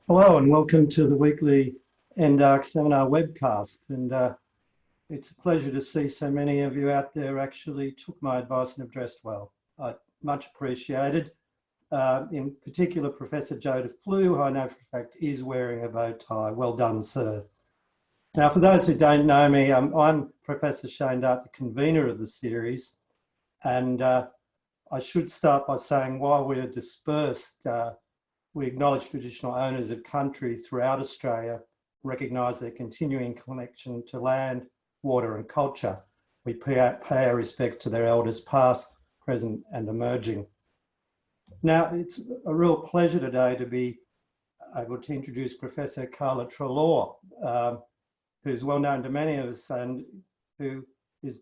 Hello and welcome to the weekly NDARC seminar webcast. It's a pleasure to see so many of you out there actually took my advice and have dressed well. Much appreciated. In particular, Professor Joe DeFlew, who I know for a fact is wearing a bow tie. Well done, sir. Now, for those who don't know me, I'm Professor Shane Dart, the convener of the series. And I should start by saying while we are dispersed, we acknowledge traditional owners of country throughout Australia, recognise their continuing connection to land, water and culture. We pay our respects to their elders past, present and emerging. Now, it's a real pleasure today to be able to introduce Professor Carla Treloar, who's well known to many of us and who is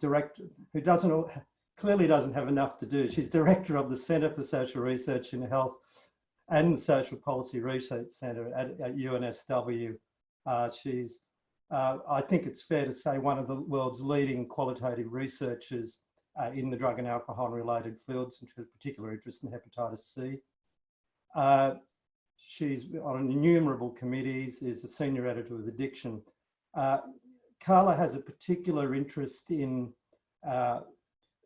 clearly doesn't have enough to do. She's director of the Centre for Social Research in Health and the Social Policy Research Centre at UNSW. She's, I think it's fair to say, one of the world's leading qualitative researchers in the drug and alcohol related fields, and with particular interest in hepatitis C. She's on innumerable committees, is a senior editor with Addiction. Carla has a particular interest in her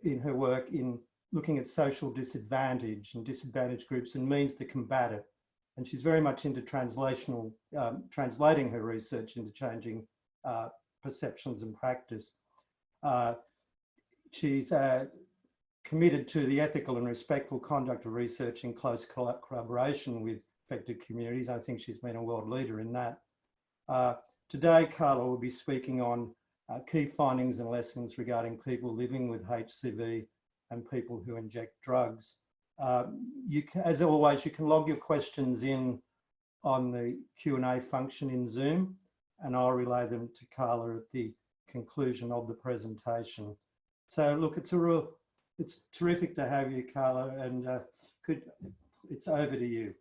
work in looking at social disadvantage and disadvantaged groups and means to combat it. And she's very much into translating her research into changing perceptions and practice. She's committed to the ethical and respectful conduct of research in close collaboration with affected communities. I think she's been a world leader in that. Today, Carla will be speaking on key findings and lessons regarding people living with HCV and people who inject drugs. As always, you can log your questions in on the Q&A function in Zoom, and I'll relay them to Carla at the conclusion of the presentation. So look, it's terrific to have you, Carla, and it's over to you.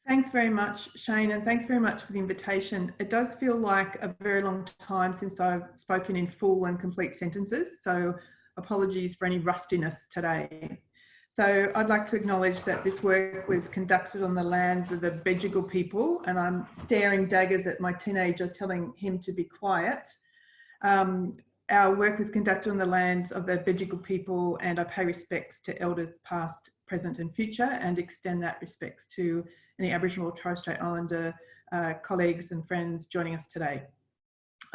Thanks very much, Shane, and thanks very much for the invitation. It does feel like a very long time since I've spoken in full and complete sentences, so apologies for any rustiness today. So I'd like to acknowledge that this work was conducted on the lands of the Bejigal people, and I'm staring daggers at my teenager telling him to be quiet. Our work was conducted on the lands of the Bejigal people, and I pay respects to elders past, present and future, and extend that respects to any Aboriginal or Torres Strait Islander colleagues and friends joining us today.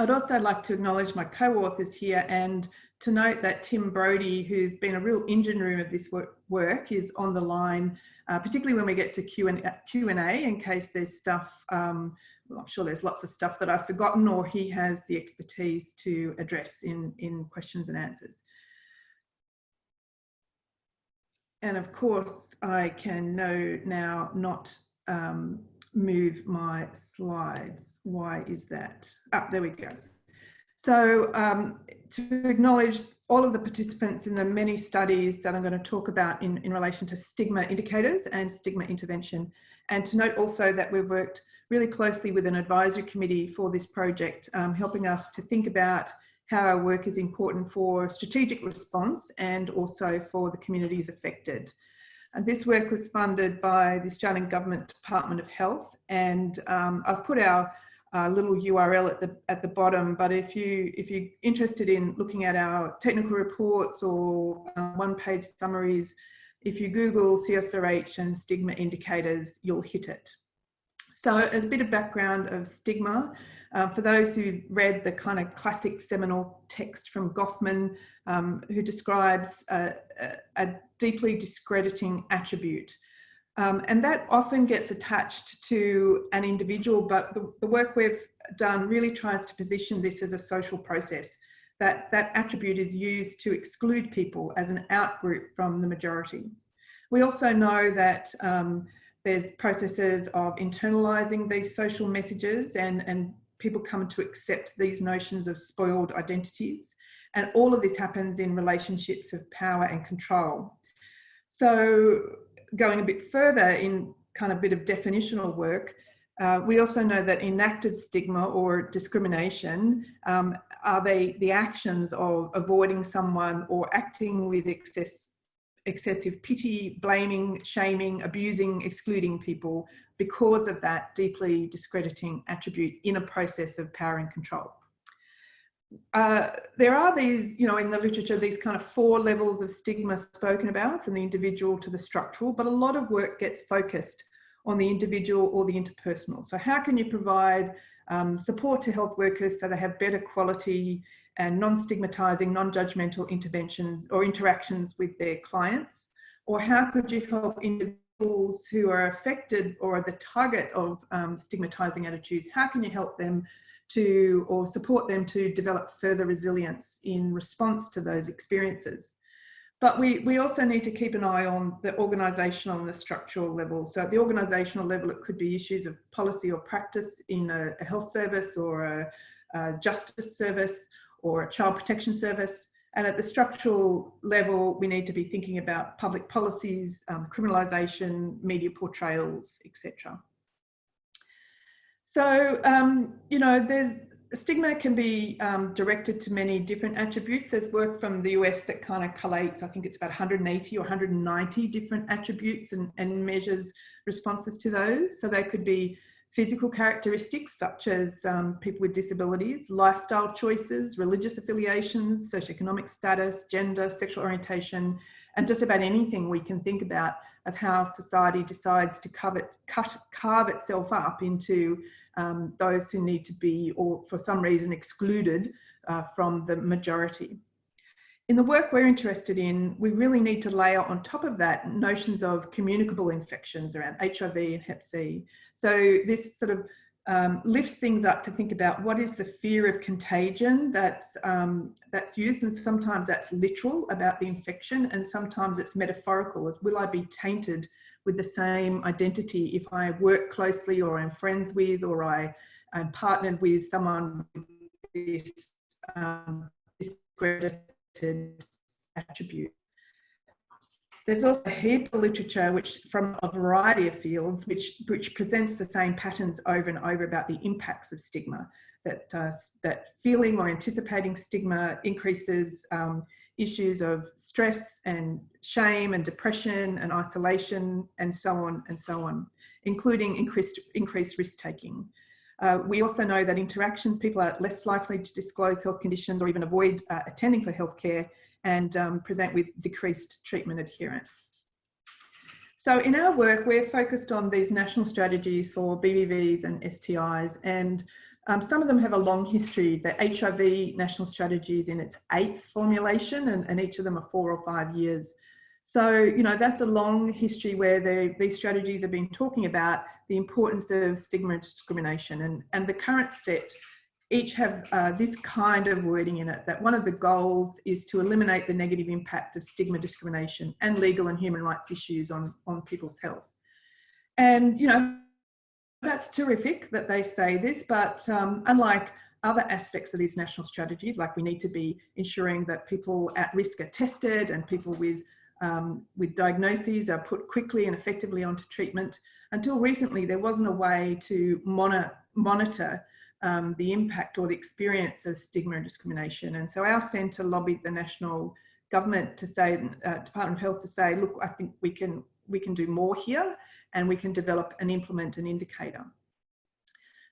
I'd also like to acknowledge my co-authors here and to note that Tim Brodie, who's been a real engine room of this work, is on the line, particularly when we get to Q&A, in case there's stuff, well, I'm sure there's lots of stuff that I've forgotten or he has the expertise to address in questions and answers. And of course, I can now not move my slides. Why is that? There we go. So to acknowledge all of the participants in the many studies that I'm going to talk about in relation to stigma indicators and stigma intervention, and to note also that we've worked really closely with an advisory committee for this project, helping us to think about how our work is important for strategic response and also for the communities affected. And this work was funded by the Australian Government Department of Health, and I've put our little URL at the bottom, but if you're interested in looking at our technical reports or one-page summaries, if you Google CSRH and stigma indicators, you'll hit it. So as a bit of background of stigma, for those who've read the kind of classic seminal text from Goffman, who describes a deeply discrediting attribute. And that often gets attached to an individual, but the work we've done really tries to position this as a social process, that attribute is used to exclude people as an outgroup from the majority. We also know that there's processes of internalizing these social messages and people come to accept these notions of spoiled identities. And all of this happens in relationships of power and control. So going a bit further in kind of bit of definitional work, we also know that enacted stigma or discrimination are the actions of avoiding someone or acting with excessive pity, blaming, shaming, abusing, excluding people because of that deeply discrediting attribute in a process of power and control. There are these, you know, in the literature, these kind of 4 levels of stigma spoken about, from the individual to the structural, but a lot of work gets focused on the individual or the interpersonal. So how can you provide support to health workers so they have better quality and non-stigmatizing, non-judgmental interventions or interactions with their clients? Or how could you help individuals who are affected or are the target of stigmatizing attitudes? How can you help them to, or support them to develop further resilience in response to those experiences? But we also need to keep an eye on the organisational and the structural level. So at the organisational level, it could be issues of policy or practice in a health service or a justice service or a child protection service. And at the structural level, we need to be thinking about public policies, criminalisation, media portrayals, etc. So, you know, stigma can be directed to many different attributes. There's work from the US that kind of collates, I think it's about 180 or 190 different attributes and measures responses to those. So they could be physical characteristics such as people with disabilities, lifestyle choices, religious affiliations, socioeconomic status, gender, sexual orientation, and just about anything we can think about of how society decides to carve itself up into those who need to be, or for some reason, excluded from the majority. In the work we're interested in, we really need to layer on top of that notions of communicable infections around HIV and Hep C. So this sort of lifts things up to think about what is the fear of contagion that's used, and sometimes that's literal about the infection, and sometimes it's metaphorical, as will I be tainted with the same identity if I work closely or I'm friends with, or I'm partnered with someone with this discredited attribute. There's also a heap of literature from a variety of fields which presents the same patterns over and over about the impacts of stigma, that feeling or anticipating stigma increases issues of stress and shame and depression and isolation and so on, including increased risk-taking. We also know that interactions, people are less likely to disclose health conditions or even avoid attending for healthcare, and present with decreased treatment adherence. So in our work, we're focused on these national strategies for BBVs and STIs, and some of them have a long history. The HIV national strategy is in its 8th formulation, and each of them are 4 or 5 years. So, you know, that's a long history where these strategies have been talking about the importance of stigma and discrimination, and the current set each have this kind of wording in it, that one of the goals is to eliminate the negative impact of stigma, discrimination and legal and human rights issues on people's health. And, you know, that's terrific that they say this, but unlike other aspects of these national strategies, like we need to be ensuring that people at risk are tested and people with diagnoses are put quickly and effectively onto treatment. Until recently, there wasn't a way to monitor the impact or the experience of stigma and discrimination. And so our centre lobbied the national government to say, Department of Health to say, look, I think we can do more here, and we can develop and implement an indicator.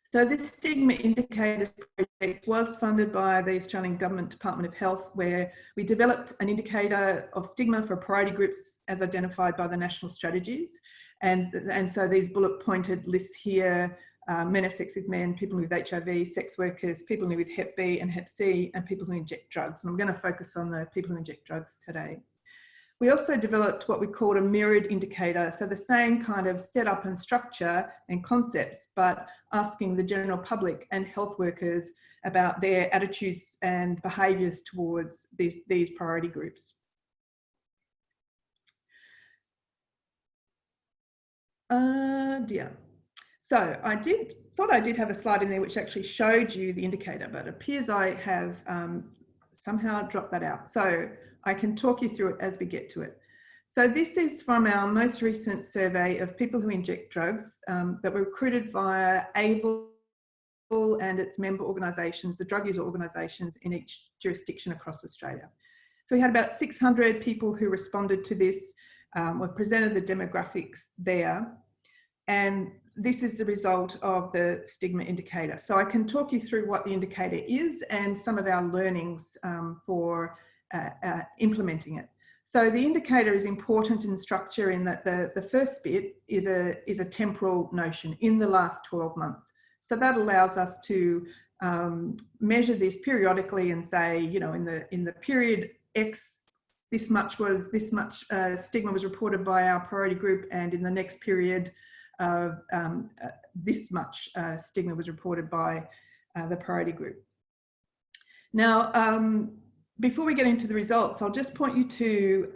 So this Stigma Indicators project was funded by the Australian Government Department of Health, where we developed an indicator of stigma for priority groups as identified by the national strategies. And so these bullet pointed lists here, men have sex with men, people with HIV, sex workers, people with Hep B and Hep C, and people who inject drugs. And I'm going to focus on the people who inject drugs today. We also developed what we called a mirrored indicator. So the same kind of setup and structure and concepts, but asking the general public and health workers about their attitudes and behaviours towards these priority groups. So I thought I did have a slide in there which actually showed you the indicator, but it appears I have somehow dropped that out. So I can talk you through it as we get to it. So this is from our most recent survey of people who inject drugs that were recruited via AVIL and its member organisations, the drug user organisations in each jurisdiction across Australia. So we had about 600 people who responded to this. We presented the demographics there. And this is the result of the stigma indicator. So I can talk you through what the indicator is and some of our learnings for implementing it. So the indicator is important in structure in that the first bit is a temporal notion in the last 12 months. So that allows us to measure this periodically and say, you know, in the period X, this much stigma was reported by our priority group, and in the next period, this much stigma was reported by the priority group. Now, before we get into the results, I'll just point you to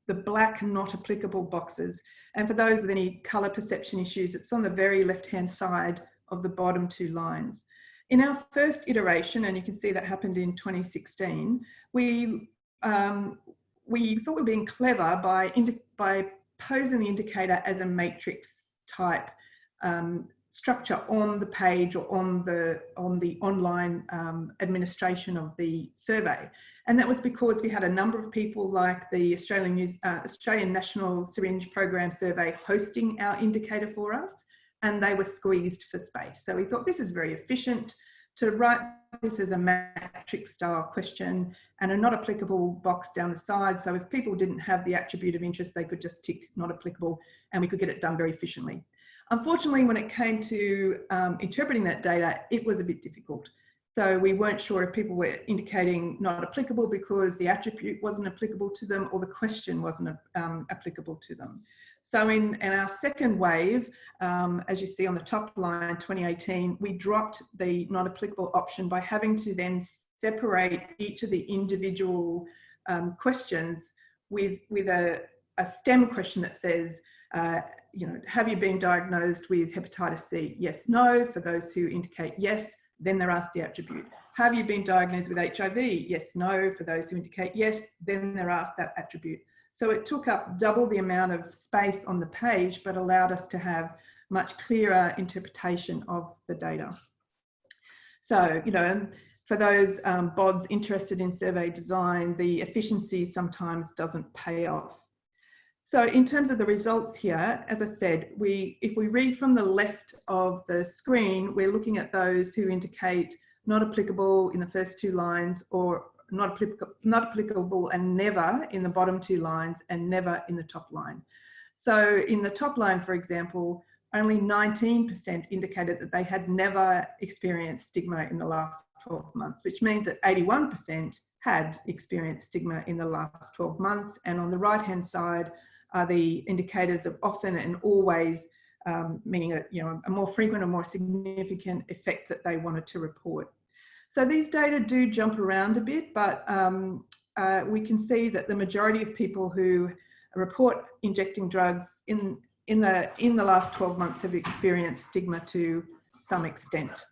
the black not applicable boxes. And for those with any colour perception issues, it's on the very left-hand side of the bottom two lines. In our first iteration, and you can see that happened in 2016, we thought we were being clever by posing the indicator as a matrix type structure on the page or on the online administration of the survey. And that was because we had a number of people like the Australian National Syringe Program survey hosting our indicator for us, and they were squeezed for space. So we thought this is very efficient to write this as a matrix style question and a not applicable box down the side. So if people didn't have the attribute of interest, they could just tick not applicable and we could get it done very efficiently. Unfortunately, when it came to interpreting that data, it was a bit difficult. So we weren't sure if people were indicating not applicable because the attribute wasn't applicable to them or the question wasn't applicable to them. So in our second wave, as you see on the top line, 2018, we dropped the not applicable option by having to then separate each of the individual questions with a STEM question that says, you know, have you been diagnosed with hepatitis C? Yes, no. For those who indicate yes, then they're asked the attribute. Have you been diagnosed with HIV? Yes, no. For those who indicate yes, then they're asked that attribute. So it took up double the amount of space on the page, but allowed us to have much clearer interpretation of the data. So, you know, for those BODs interested in survey design, the efficiency sometimes doesn't pay off. So in terms of the results here, as I said, if we read from the left of the screen, we're looking at those who indicate not applicable in the first two lines, or not applicable and never in the bottom two lines, and never in the top line. So in the top line, for example, only 19% indicated that they had never experienced stigma in the last 12 months, which means that 81% had experienced stigma in the last 12 months. And on the right-hand side are the indicators of often and always, meaning a more frequent or more significant effect that they wanted to report. So these data do jump around a bit, but we can see that the majority of people who report injecting drugs in the last 12 months have experienced stigma to some extent.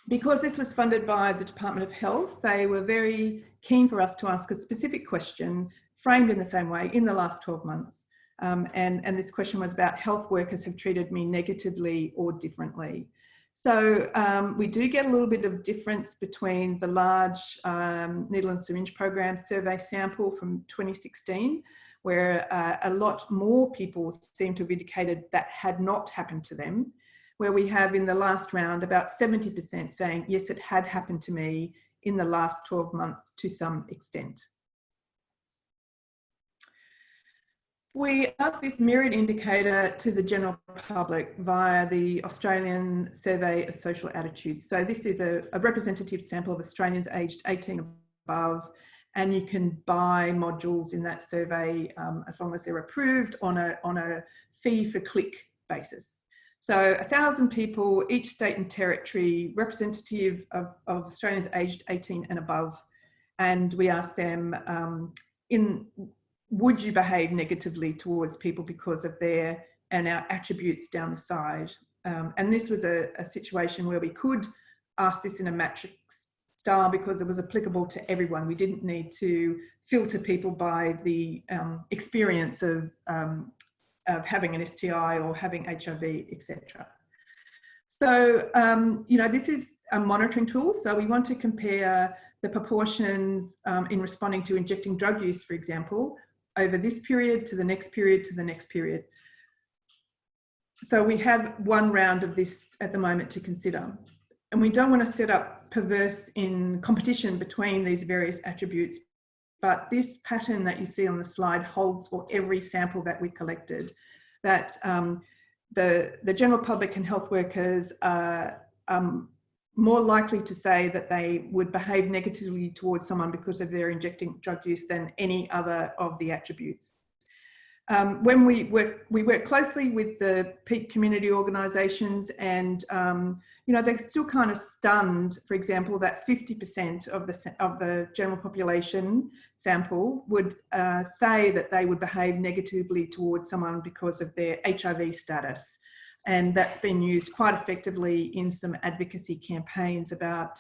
Because this was funded by the Department of Health, they were very keen for us to ask a specific question framed in the same way in the last 12 months. And this question was about health workers have treated me negatively or differently. So we do get a little bit of difference between the large needle and syringe program survey sample from 2016, where a lot more people seem to have indicated that had not happened to them, where we have in the last round about 70% saying, yes, it had happened to me in the last 12 months to some extent. We asked this mirrored indicator to the general public via the Australian Survey of Social Attitudes. So this is a representative sample of Australians aged 18 and above, and you can buy modules in that survey as long as they're approved on a fee-for-click basis. So 1,000 people, each state and territory, representative of Australians aged 18 and above. And we asked them, would you behave negatively towards people because of our attributes down the side? And this was a situation where we could ask this in a matrix style because it was applicable to everyone. We didn't need to filter people by the experience of having an STI or having HIV, etc. So, you know, this is a monitoring tool. So we want to compare the proportions in responding to injecting drug use, for example, over this period to the next period to the next period. So we have one round of this at the moment to consider. And we don't want to set up perverse in competition between these various attributes. But this pattern that you see on the slide holds for every sample that we collected, that the general public and health workers are more likely to say that they would behave negatively towards someone because of their injecting drug use than any other of the attributes. When we work closely with the peak community organisations, and you know, they're still kind of stunned, for example, that 50% of the general population sample would say that they would behave negatively towards someone because of their HIV status. And that's been used quite effectively in some advocacy campaigns about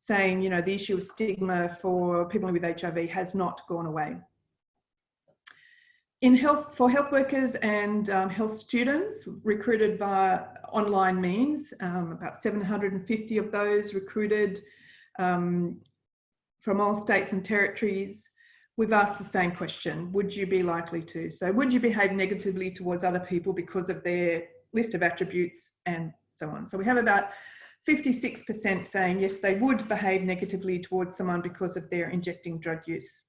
saying, you know, the issue of stigma for people with HIV has not gone away. For health workers and health students recruited by online means, about 750 of those recruited from all states and territories, we've asked the same question: would you be likely to? So would you behave negatively towards other people because of their list of attributes and so on? So we have about 56% saying yes, they would behave negatively towards someone because of their injecting drug use.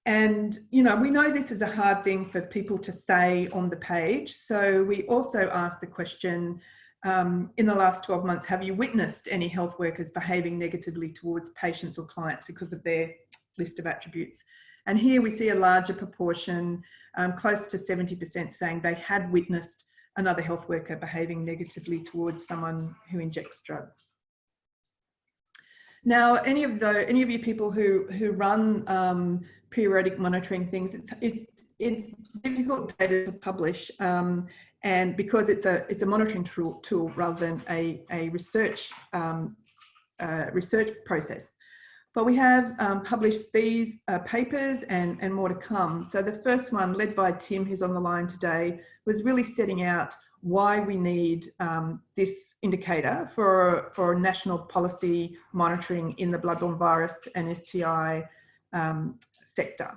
And, you know, we know this is a hard thing for people to say on the page. So we also asked the question, in the last 12 months, have you witnessed any health workers behaving negatively towards patients or clients because of their list of attributes? And here we see a larger proportion, close to 70%, saying they had witnessed another health worker behaving negatively towards someone who injects drugs. Now, any of you people who run periodic monitoring things, it's difficult data to publish, and because it's a monitoring tool rather than a research process. But we have published these papers and more to come. So the first one, led by Tim, who's on the line today, was really setting out why we need this indicator for national policy monitoring in the bloodborne virus and STI sector.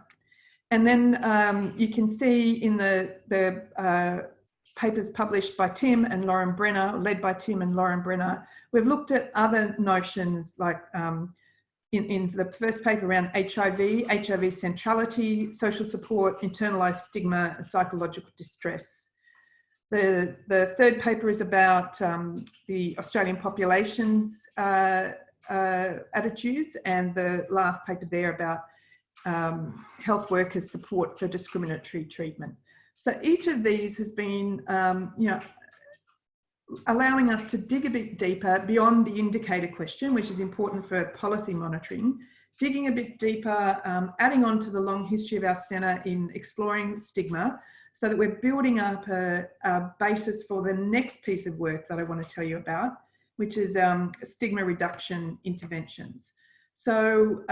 And then you can see in the papers published by Tim and Lauren Brenner, led by Tim and Lauren Brenner, we've looked at other notions like in the first paper around HIV centrality, social support, internalised stigma, and psychological distress. The third paper is about the Australian population's attitudes, and the last paper there about health workers' support for discriminatory treatment. So each of these has been, you know, allowing us to dig a bit deeper beyond the indicator question, which is important for policy monitoring, digging a bit deeper, adding on to the long history of our centre in exploring stigma, so that we're building up a basis for the next piece of work that I want to tell you about, which is stigma reduction interventions. So,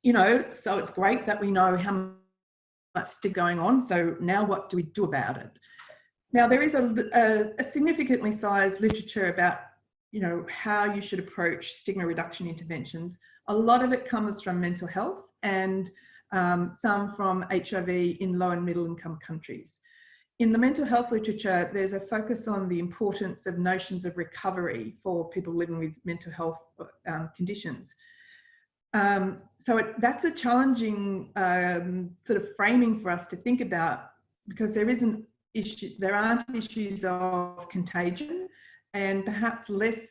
you know, so it's great that we know how much stigma going on. So now what do we do about it? Now, there is a significantly sized literature about, you know, how you should approach stigma reduction interventions. A lot of it comes from mental health and some from HIV in low and middle income countries. In the mental health literature, there's a focus on the importance of notions of recovery for people living with mental health conditions. So that's a challenging sort of framing for us to think about, because there aren't issues of contagion and perhaps less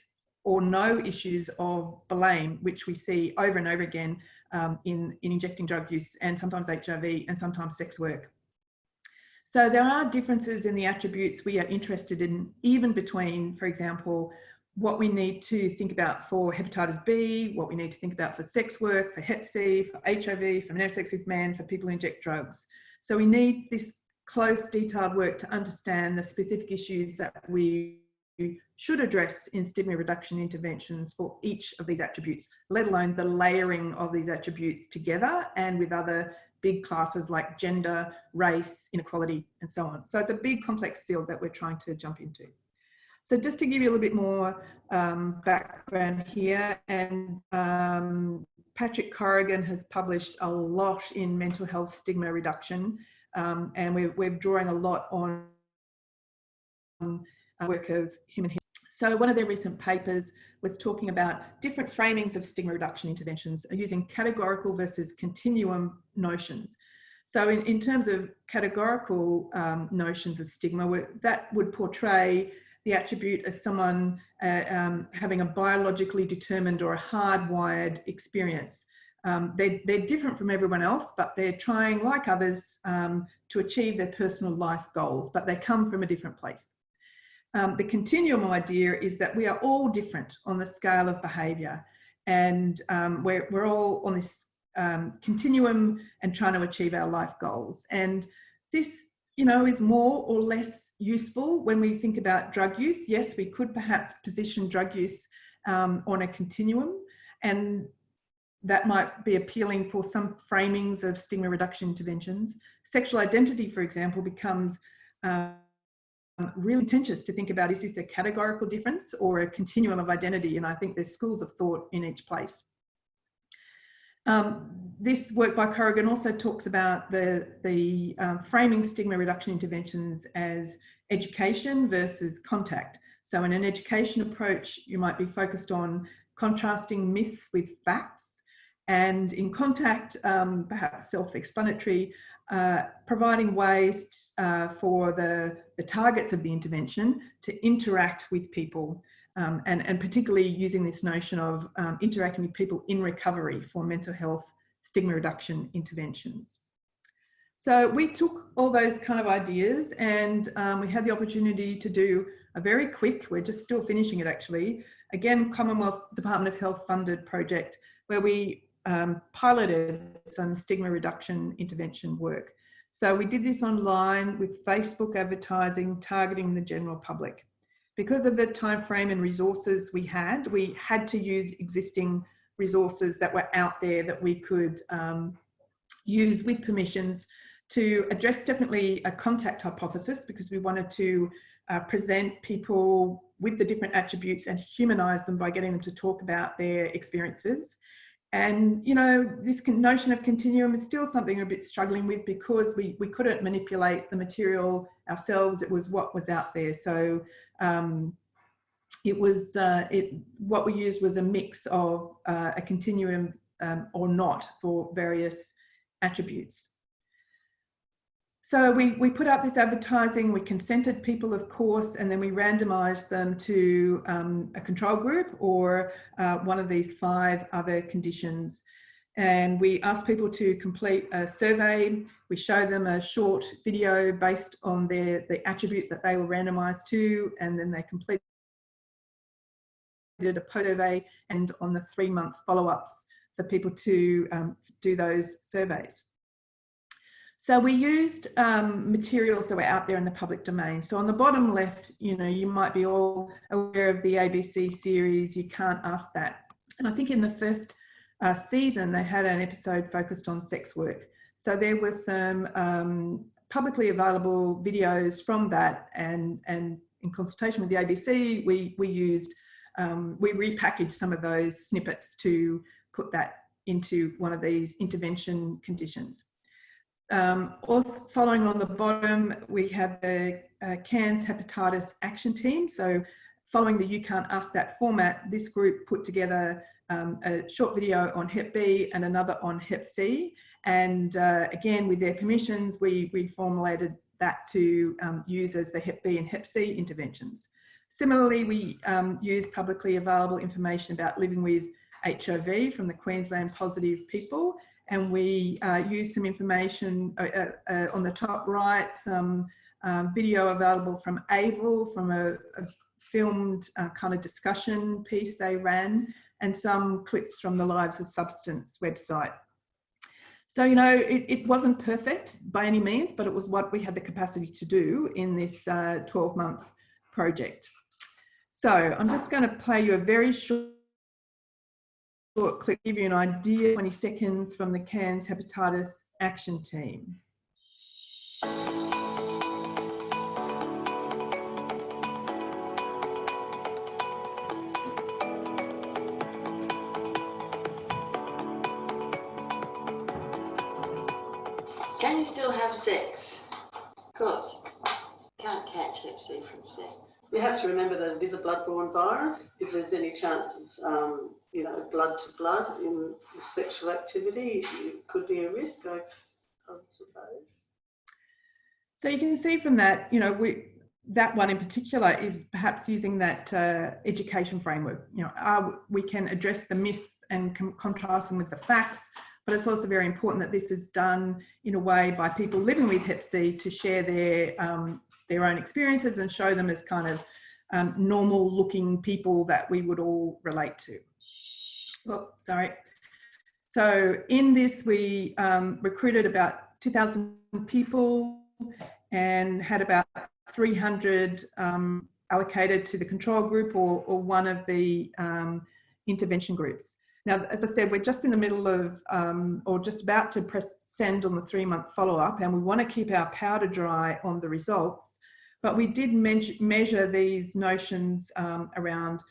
or no issues of blame, which we see over and over again in injecting drug use and sometimes HIV and sometimes sex work. So there are differences in the attributes we are interested in, even between, for example, what we need to think about for hepatitis B, what we need to think about for sex work, for Hep C, for HIV, for men of sex with men, for people who inject drugs. So we need this close, detailed work to understand the specific issues that we should address in stigma reduction interventions for each of these attributes, let alone the layering of these attributes together and with other big classes like gender, race, inequality, and so on. So it's a big complex field that we're trying to jump into. So just to give you a little bit more background here, and Patrick Corrigan has published a lot in mental health stigma reduction, and we're drawing a lot on work of him and him. So one of their recent papers was talking about different framings of stigma reduction interventions using categorical versus continuum notions. So in terms of categorical notions of stigma, that would portray the attribute as someone having a biologically determined or a hardwired experience. They're different from everyone else, but they're trying, like others, to achieve their personal life goals, but they come from a different place. The continuum idea is that we are all different on the scale of behaviour, and we're all on this continuum and trying to achieve our life goals. And this, you know, is more or less useful when we think about drug use. Yes, we could perhaps position drug use on a continuum, and that might be appealing for some framings of stigma reduction interventions. Sexual identity, for example, becomes really contentious to think about, is this a categorical difference or a continuum of identity? And I think there's schools of thought in each place. This work by Corrigan also talks about the framing stigma reduction interventions as education versus contact. So in an education approach, you might be focused on contrasting myths with facts, and in contact, perhaps self-explanatory, providing ways for the targets of the intervention to interact with people, and particularly using this notion of interacting with people in recovery for mental health stigma reduction interventions. So we took all those kind of ideas, and we had the opportunity to do a very quick, we're just still finishing it actually, again, Commonwealth Department of Health funded project where we piloted some stigma reduction intervention work. So we did this online with Facebook advertising, targeting the general public. Because of the time frame and resources we had to use existing resources that were out there that we could use with permissions to address definitely a contact hypothesis, because we wanted to present people with the different attributes and humanize them by getting them to talk about their experiences. And, you know, this notion of continuum is still something we're a bit struggling with, because we couldn't manipulate the material ourselves. It was what was out there. So what we used was a mix of a continuum or not for various attributes. So we put out this advertising, we consented people, of course, and then we randomized them to a control group or one of these 5 other conditions. And we asked people to complete a survey. We showed them a short video based on the attribute that they were randomized to, and then they completed a post survey and on the 3-month follow-ups for people to do those surveys. So we used materials that were out there in the public domain. So on the bottom left, you know, you might be all aware of the ABC series, You Can't Ask That. And I think in the first season, they had an episode focused on sex work. So there were some publicly available videos from that, and in consultation with the ABC, we repackaged some of those snippets to put that into one of these intervention conditions. Also, following on the bottom, we have the Cairns Hepatitis Action Team. So following the You Can't Ask That format, this group put together a short video on Hep B and another on Hep C. And again, with their permissions, we reformulated that to use as the Hep B and Hep C interventions. Similarly, we use publicly available information about living with HIV from the Queensland Positive People. And we use some information on the top right, some video available from AVIL, from a filmed kind of discussion piece they ran, and some clips from the Lives of Substance website. So, you know, it wasn't perfect by any means, but it was what we had the capacity to do in this 12-month project. So I'm just going to play you a very short clip, give you an idea, 20 seconds from the Cairns Hepatitis Action Team. you still have sex? Of course, can't catch Hep C from sex. You have to remember that it is a blood-borne virus. If there's any chance of, you know, blood to blood in sexual activity, it could be a risk, I suppose. So you can see from that, you know, that one in particular is perhaps using that education framework. You know, we can address the myths and contrast them with the facts, but it's also very important that this is done in a way by people living with Hep C to share their own experiences and show them as kind of normal looking people that we would all relate to. Oh, sorry. So in this, we recruited about 2,000 people and had about 300 allocated to the control group or one of the intervention groups. Now, as I said, we're just in the middle of, or just about to press send on the 3-month follow-up, and we want to keep our powder dry on the results. But we did measure these notions around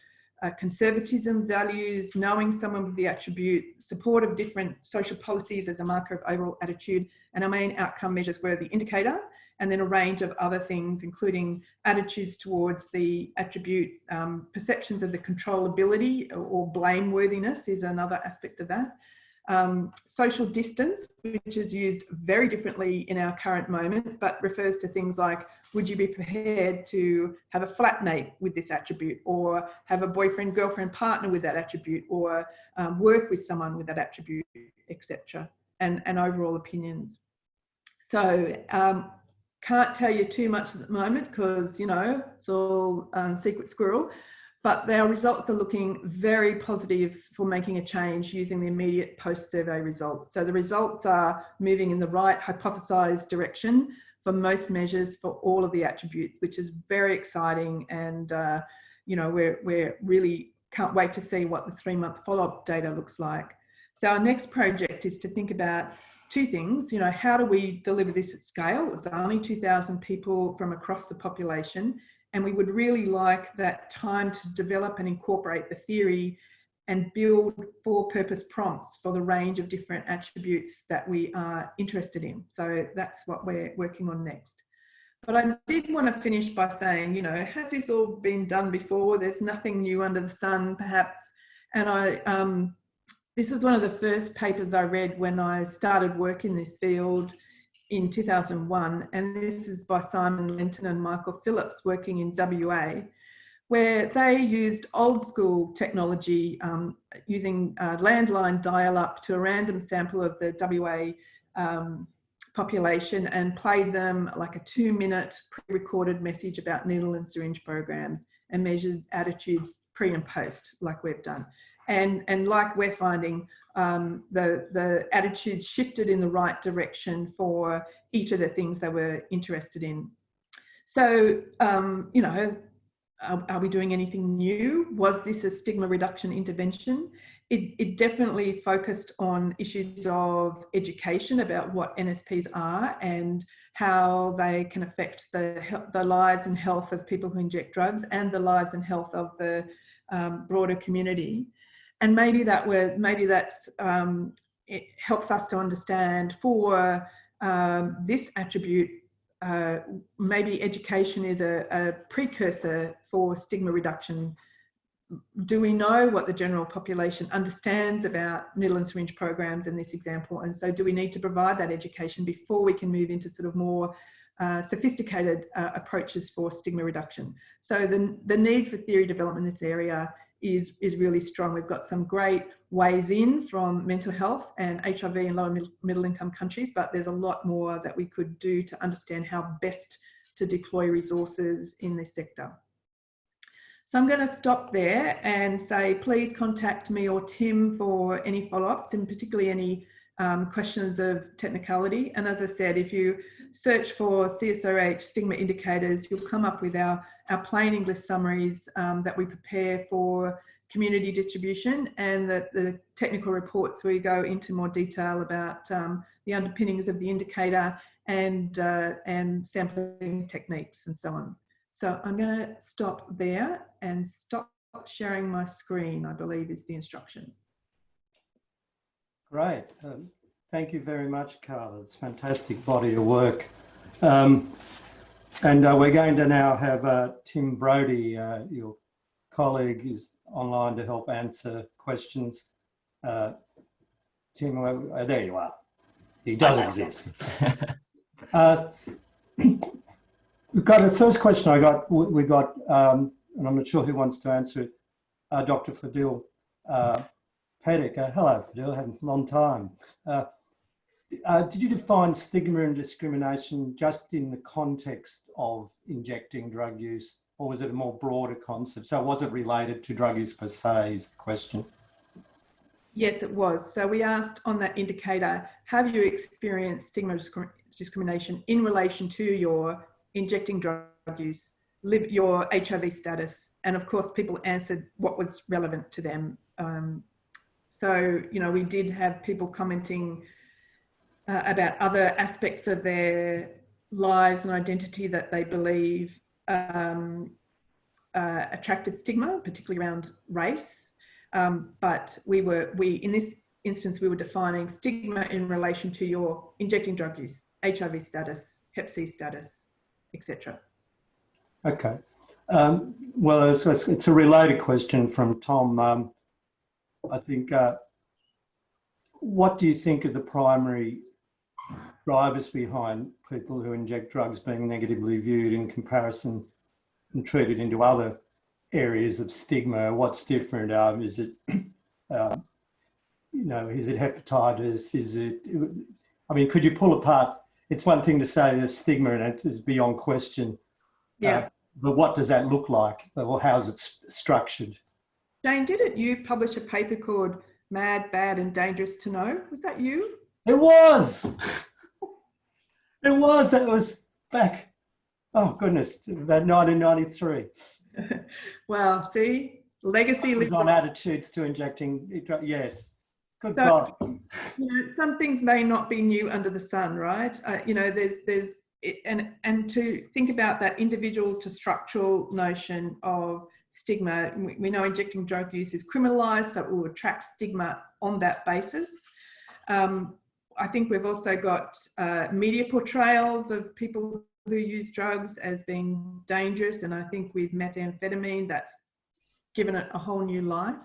conservatism, values, knowing someone with the attribute, support of different social policies as a marker of overall attitude, and our main outcome measures were the indicator, and then a range of other things, including attitudes towards the attribute, perceptions of the controllability or blameworthiness is another aspect of that. Social distance, which is used very differently in our current moment, but refers to things like, would you be prepared to have a flatmate with this attribute, or have a boyfriend, girlfriend, partner with that attribute, or work with someone with that attribute, etc., and overall opinions. So can't tell you too much at the moment because, you know, it's all secret squirrel. But our results are looking very positive for making a change using the immediate post-survey results. So the results are moving in the right hypothesised direction for most measures for all of the attributes, which is very exciting. And, you know, we're really can't wait to see what the 3-month follow-up data looks like. So our next project is to think about 2 things. You know, how do we deliver this at scale? It's only 2,000 people from across the population. And we would really like that time to develop and incorporate the theory and build for-purpose prompts for the range of different attributes that we are interested in. So that's what we're working on next. But I did want to finish by saying, you know, has this all been done before? There's nothing new under the sun, perhaps. And this was one of the first papers I read when I started work in this field in 2001, and this is by Simon Lenton and Michael Phillips working in WA, where they used old school technology using landline dial-up to a random sample of the WA population and played them like a 2-minute pre-recorded message about needle and syringe programs and measured attitudes pre and post, like we've done. And like we're finding, the attitudes shifted in the right direction for each of the things they were interested in. So, you know, are we doing anything new? Was this a stigma reduction intervention? It definitely focused on issues of education about what NSPs are and how they can affect the lives and health of people who inject drugs and the lives and health of the broader community. And maybe that's it helps us to understand for this attribute, maybe education is a precursor for stigma reduction. Do we know what the general population understands about needle and syringe programs in this example? And so do we need to provide that education before we can move into sort of more sophisticated approaches for stigma reduction? So the need for theory development in this area is really strong. We've got some great ways in from mental health and HIV in low and middle income countries, but there's a lot more that we could do to understand how best to deploy resources in this sector. So I'm going to stop there and say, please contact me or Tim for any follow-ups and particularly any questions of technicality. And as I said, if you search for CSRH stigma indicators, you'll come up with our plain English summaries that we prepare for community distribution, and the technical reports where we go into more detail about the underpinnings of the indicator and sampling techniques and so on. So I'm going to stop there and stop sharing my screen, I believe is the instruction. Great. Thank you very much, Carla. It's a fantastic body of work. And we're going to now have Tim Brodie, your colleague, is online to help answer questions. Tim, there you are. He does exist. We've got a first question we got, and I'm not sure who wants to answer it. Dr. Fadil Pedic. Hello, Fadil, had a long time. Did you define stigma and discrimination just in the context of injecting drug use, or was it a more broader concept? So was it related to drug use per se is the question? Yes, it was. So we asked on that indicator, have you experienced stigma discrimination in relation to your injecting drug use, your HIV status? And of course, people answered what was relevant to them. So, you know, we did have people commenting about other aspects of their lives and identity that they believe attracted stigma, particularly around race. But in this instance, we were defining stigma in relation to your injecting drug use, HIV status, Hep C status, etc. Okay. Well, it's a related question from Tom. I think, what do you think are the primary drivers behind people who inject drugs being negatively viewed in comparison and treated into other areas of stigma? What's different? Is it, is it hepatitis? Is it, I mean, could you pull apart? It's one thing to say there's stigma and it is beyond question. Yeah. But what does that look like? Or how's it structured? Jane, didn't you publish a paper called Mad, Bad and Dangerous to Know? Was that you? It was. It was. That was back, oh goodness, about 1993. Well, see, legacy lives on attitudes to injecting. Yes. Good so, God. You know, some things may not be new under the sun, right? You know, and to think about that individual to structural notion of stigma. We know injecting drug use is criminalised, so it will attract stigma on that basis. I think we've also got media portrayals of people who use drugs as being dangerous, and I think with methamphetamine, that's given it a whole new life.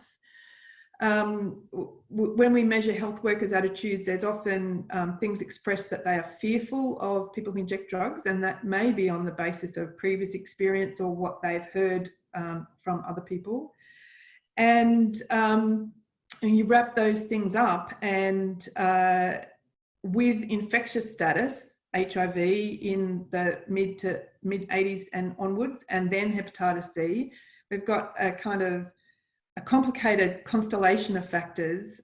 When we measure health workers' attitudes, there's often things expressed that they are fearful of people who inject drugs, and that may be on the basis of previous experience or what they've heard from other people. And you wrap those things up, and with infectious status, HIV in the mid 80s and onwards, and then hepatitis C, we've got a kind of a complicated constellation of factors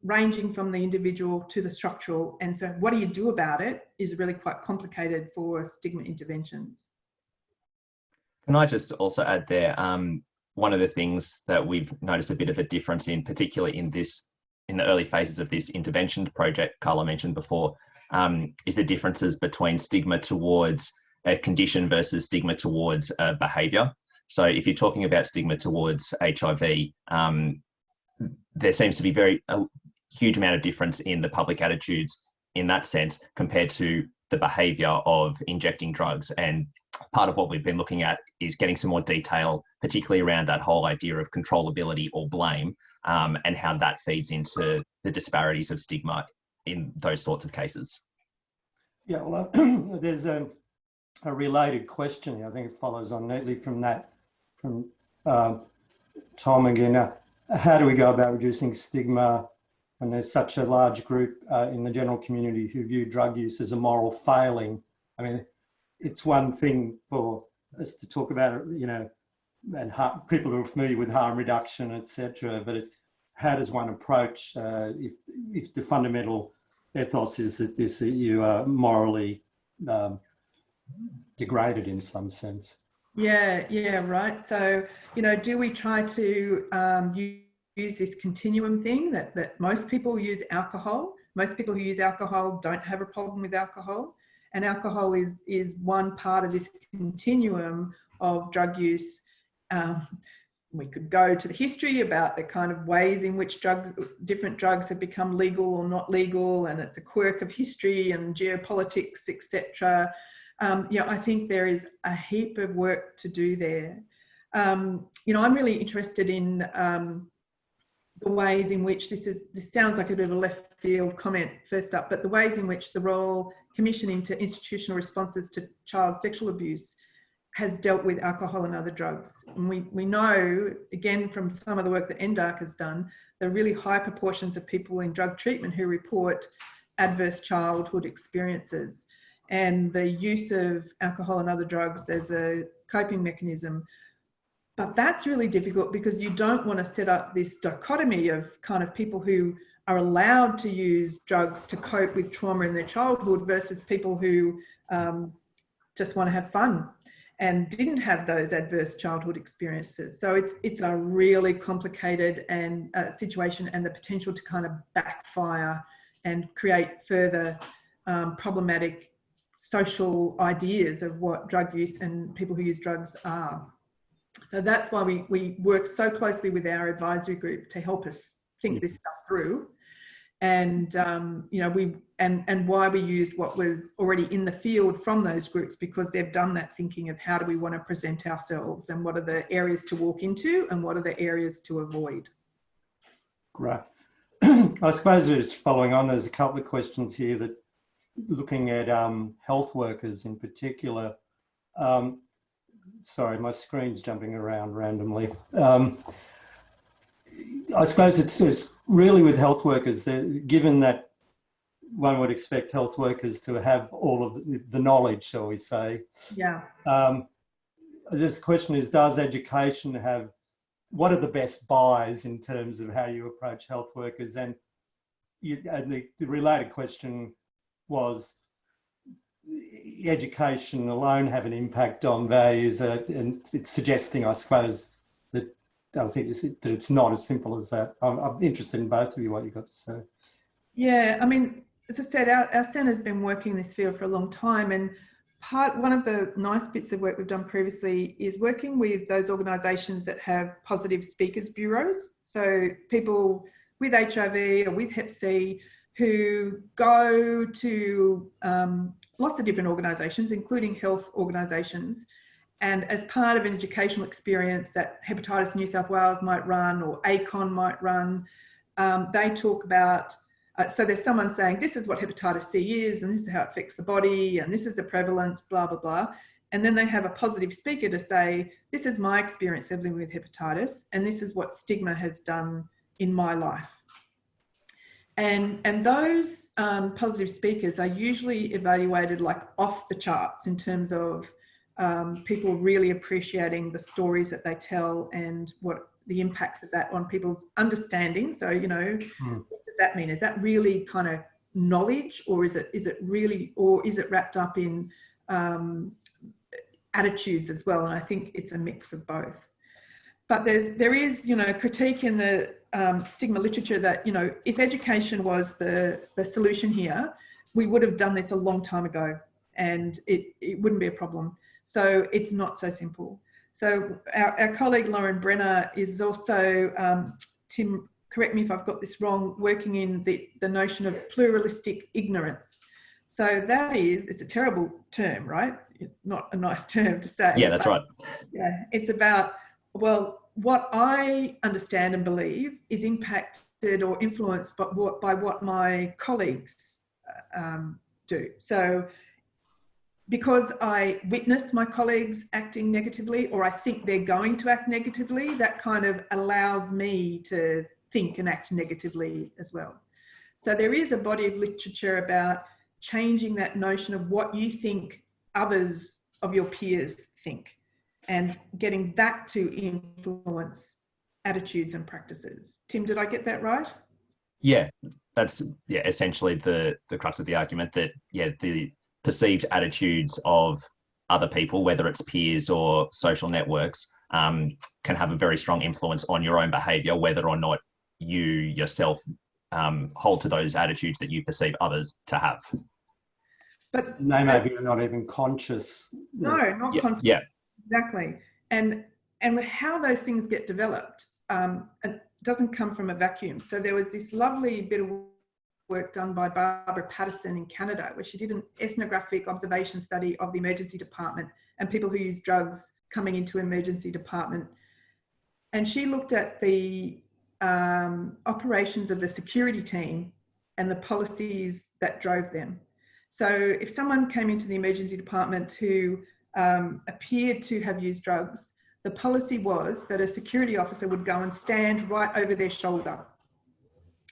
ranging from the individual to the structural. And so what do you do about it is really quite complicated for stigma interventions. Can I just also add there, one of the things that we've noticed a bit of a difference in, particularly in the early phases of this intervention project Carla mentioned before, is the differences between stigma towards a condition versus stigma towards a behaviour. So if you're talking about stigma towards HIV, there seems to be a huge amount of difference in the public attitudes in that sense compared to the behaviour of injecting drugs. And part of what we've been looking at is getting some more detail, particularly around that whole idea of controllability or blame, and how that feeds into the disparities of stigma in those sorts of cases. Yeah, well, there's a related question. I think it follows on neatly from that, from Tom again. How do we go about reducing stigma when there's such a large group in the general community who view drug use as a moral failing? I mean, it's one thing for us to talk about it, you know, and people who are familiar with harm reduction, etc. But it's how does one approach if the fundamental ethos is that you are morally degraded in some sense? Yeah, right. So, you know, do we try to use this continuum thing that most people use alcohol? Most people who use alcohol don't have a problem with alcohol. And alcohol is one part of this continuum of drug use. we could go to the history about the kind of ways in which different drugs have become legal or not legal, and it's a quirk of history and geopolitics, etc. I think there is a heap of work to do there. I'm really interested in the ways in which this sounds like a bit of a left field comment first up, but the ways in which the Royal Commission into Institutional Responses to Child Sexual Abuse has dealt with alcohol and other drugs. And we know, again, from some of the work that NDARC has done, there are really high proportions of people in drug treatment who report adverse childhood experiences. And the use of alcohol and other drugs as a coping mechanism. But that's really difficult because you don't want to set up this dichotomy of kind of people who are allowed to use drugs to cope with trauma in their childhood versus people who just want to have fun and didn't have those adverse childhood experiences. So it's a really complicated situation, and the potential to kind of backfire and create further problematic social ideas of what drug use and people who use drugs are. So that's why we work so closely with our advisory group to help us think this stuff through. And why we used what was already in the field from those groups, because they've done that thinking of how do we want to present ourselves and what are the areas to walk into and what are the areas to avoid. Great. I suppose just following on, there's a couple of questions here that looking at health workers in particular. Sorry, my screen's jumping around randomly. I suppose it's really with health workers, given that one would expect health workers to have all of the knowledge, shall we say. Yeah. This question is, does education have, what are the best buys in terms of how you approach health workers? And the related question was, education alone have an impact on values, and it's suggesting, I suppose, that I think that it's not as simple as that. I'm interested in both of you, what you've got to say. Yeah, I mean, as I said, our centre's been working in this field for a long time, and one of the nice bits of work we've done previously is working with those organisations that have positive speakers bureaus. So people with HIV or with Hep C who go to lots of different organisations, including health organisations, and as part of an educational experience that Hepatitis New South Wales might run or ACON might run, they talk about, so there's someone saying, this is what hepatitis C is, and this is how it affects the body, and this is the prevalence, blah, blah, blah. And then they have a positive speaker to say, this is my experience of living with hepatitis, and this is what Stigma has done in my life. And those positive speakers are usually evaluated like off the charts in terms of people really appreciating the stories that they tell and what the impacts of that on people's understanding. So, what does that mean? Is that really kind of knowledge, or is it really, or is it wrapped up in attitudes as well? And I think it's a mix of both. But there is critique in the stigma literature that, if education was the solution here, we would have done this a long time ago and it wouldn't be a problem. So it's not so simple. So our colleague Lauren Brenner is also, Tim, correct me if I've got this wrong, working in the notion of pluralistic ignorance. So that is, it's a terrible term, right? It's not a nice term to say. Yeah, that's right. Yeah, it's about, well, what I understand and believe is impacted or influenced by what my colleagues do. So because I witness my colleagues acting negatively, or I think they're going to act negatively, that kind of allows me to think and act negatively as well. So there is a body of literature about changing that notion of what you think others of your peers think, and getting that to influence attitudes and practices. Tim, did I get that right? Yeah, that's essentially the crux of the argument, that the perceived attitudes of other people, whether it's peers or social networks, can have a very strong influence on your own behaviour, whether or not you yourself hold to those attitudes that you perceive others to have. But they maybe are not even conscious. No, not conscious. Yeah. Exactly. And and how those things get developed, it doesn't come from a vacuum. So there was this lovely bit of work done by Barbara Patterson in Canada, where she did an ethnographic observation study of the emergency department and people who use drugs coming into emergency department. And she looked at the operations of the security team and the policies that drove them. So if someone came into the emergency department who appeared to have used drugs, the policy was that a security officer would go and stand right over their shoulder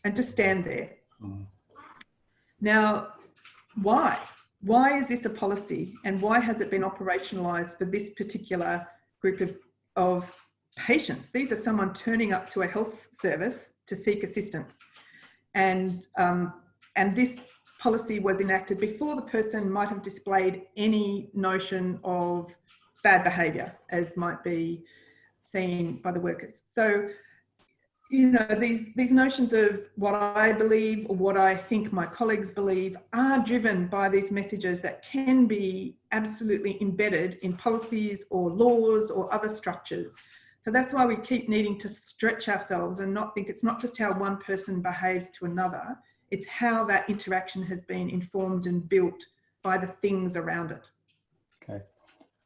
and just stand there. Mm. Now, why? Why is this a policy, and why has it been operationalised for this particular group of patients? These are someone turning up to a health service to seek assistance. And this policy was enacted before the person might have displayed any notion of bad behaviour, as might be seen by the workers. So, you know, these notions of what I believe or what I think my colleagues believe are driven by these messages that can be absolutely embedded in policies or laws or other structures. So that's why we keep needing to stretch ourselves and not think it's not just how one person behaves to another, it's how that interaction has been informed and built by the things around it. Okay.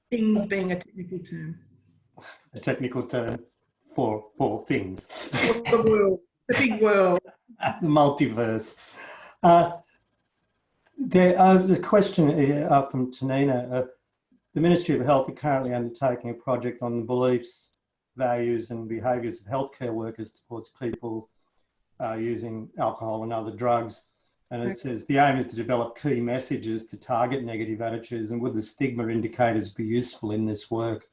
Things being a technical term. A technical term for things. The world, the big world. The multiverse. There's a question from Tanina. The Ministry of Health are currently undertaking a project on the beliefs, values and behaviours of healthcare workers towards people using alcohol and other drugs. And it says the aim is to develop key messages to target negative attitudes, and would the stigma indicators be useful in this work?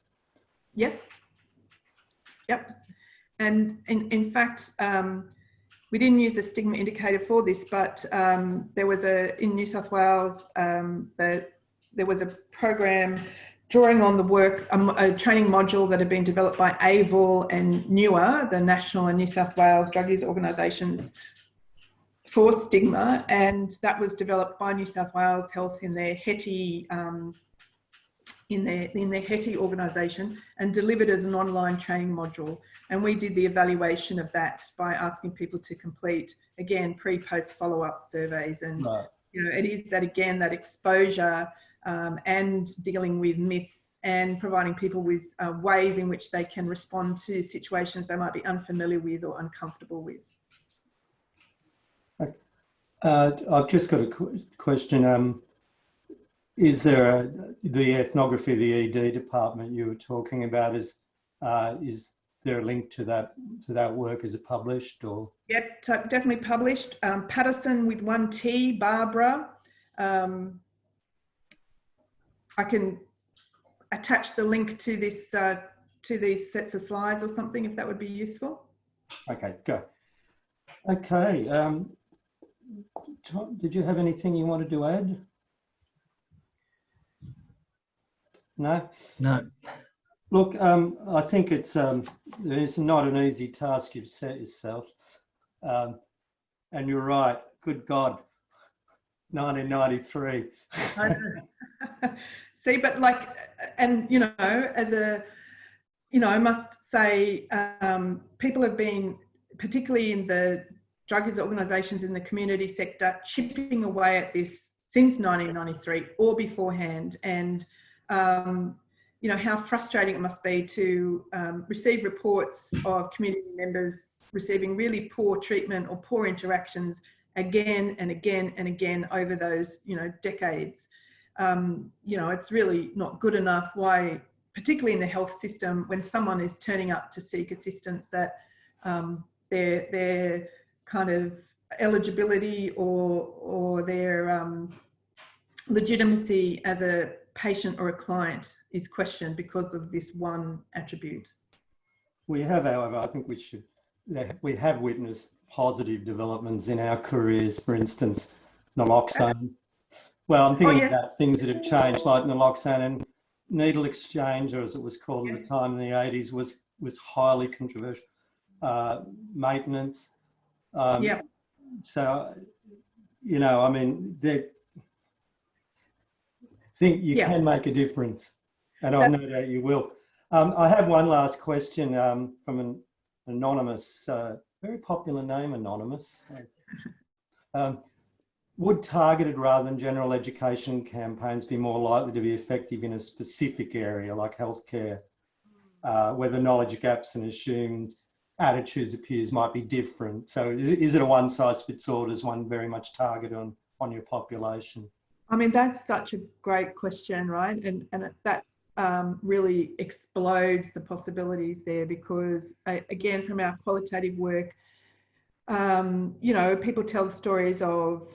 Yes. Yep. And in fact, we didn't use a stigma indicator for this, but there was in New South Wales, there was a program drawing on the work, a training module that had been developed by AVIL and NEWA, the National and New South Wales Drug Use Organisations, for stigma, and that was developed by New South Wales Health in their HETI HETI organisation and delivered as an online training module. And we did the evaluation of that by asking people to complete, again, pre-post follow-up surveys. And you know, it is that, again, that exposure and dealing with myths and providing people with ways in which they can respond to situations they might be unfamiliar with or uncomfortable with. I've just got a question. Is there the ethnography of the ED department you were talking about? Is there a link to that work? Is it published or? Yep, definitely published. Patterson with 1 T, Barbara. I can attach the link to this to these sets of slides or something if that would be useful. Okay, go. Okay. Tom, did you have anything you wanted to add? No? No. Look, I think it's not an easy task you've set yourself. And you're right, good God, 1993. See, but like, and you know, as a, you know, I must say, people have been, particularly in the drug use organisations in the community sector, chipping away at this since 1993 or beforehand. And you know, how frustrating it must be to receive reports of community members receiving really poor treatment or poor interactions again and again and again over those, you know, decades. You know, it's really not good enough. Why, particularly in the health system, when someone is turning up to seek assistance, that their kind of eligibility or their legitimacy as a patient or a client is questioned because of this one attribute. We have, however, I think we have witnessed positive developments in our careers. For instance, naloxone. Well, I'm thinking about things that have changed, like naloxone and needle exchange, or as it was called at the time in the 80s, was highly controversial. Maintenance. So, you know, I mean, think you can make a difference, and I know that you will. I have one last question from an anonymous, very popular name, Anonymous. Would targeted rather than general education campaigns be more likely to be effective in a specific area like healthcare, where the knowledge gaps and assumed attitudes appears might be different? So is it a one size fits all? Does one very much target on your population? I mean, that's such a great question, right? And that really explodes the possibilities there, because again, from our qualitative work, you know, people tell stories of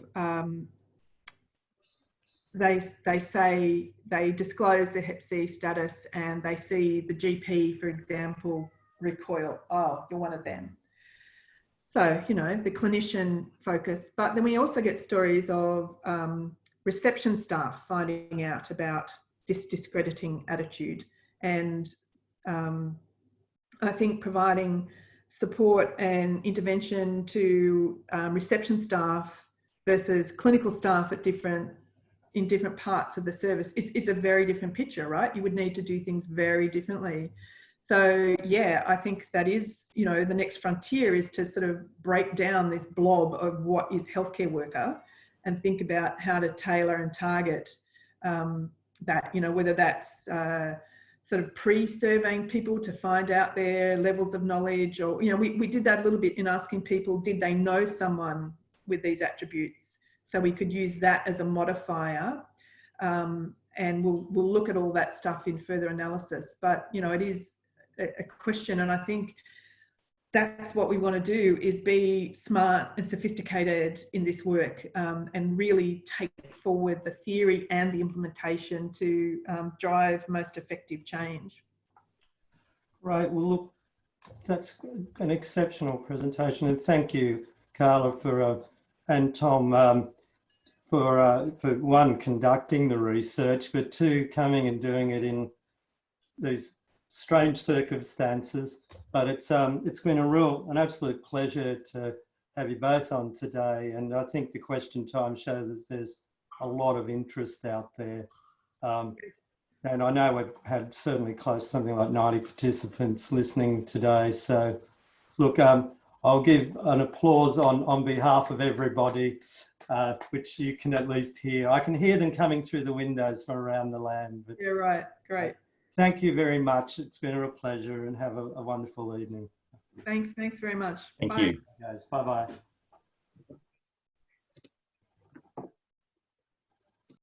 they say they disclose their Hep C status and they see the GP, for example, recoil. Oh, you're one of them. So, you know, the clinician focus. But then we also get stories of reception staff finding out about this discrediting attitude. And I think providing support and intervention to reception staff versus clinical staff in different parts of the service, it's a very different picture, right? You would need to do things very differently. So yeah, I think that is, you know, the next frontier is to sort of break down this blob of what is healthcare worker and think about how to tailor and target that, you know, whether that's sort of pre-surveying people to find out their levels of knowledge, or, you know, we did that a little bit in asking people, did they know someone with these attributes? So we could use that as a modifier, and we'll look at all that stuff in further analysis. But, you know, it is a question, and I think that's what we want to do, is be smart and sophisticated in this work, and really take forward the theory and the implementation to drive most effective change. Right, well look, that's an exceptional presentation, and thank you, Carla, for and Tom, for one, conducting the research, but two, coming and doing it in these strange circumstances. But it's been an absolute pleasure to have you both on today, and I think the question time shows that there's a lot of interest out there, and I know we've had certainly close to something like 90 participants listening today. So look, I'll give an applause on behalf of everybody, which you can at least hear. I can hear them coming through the windows from around the land. But yeah, right, great. Thank you very much. It's been a real pleasure, and have a wonderful evening. Thanks very much. Thank Bye. you. Guys, bye-bye.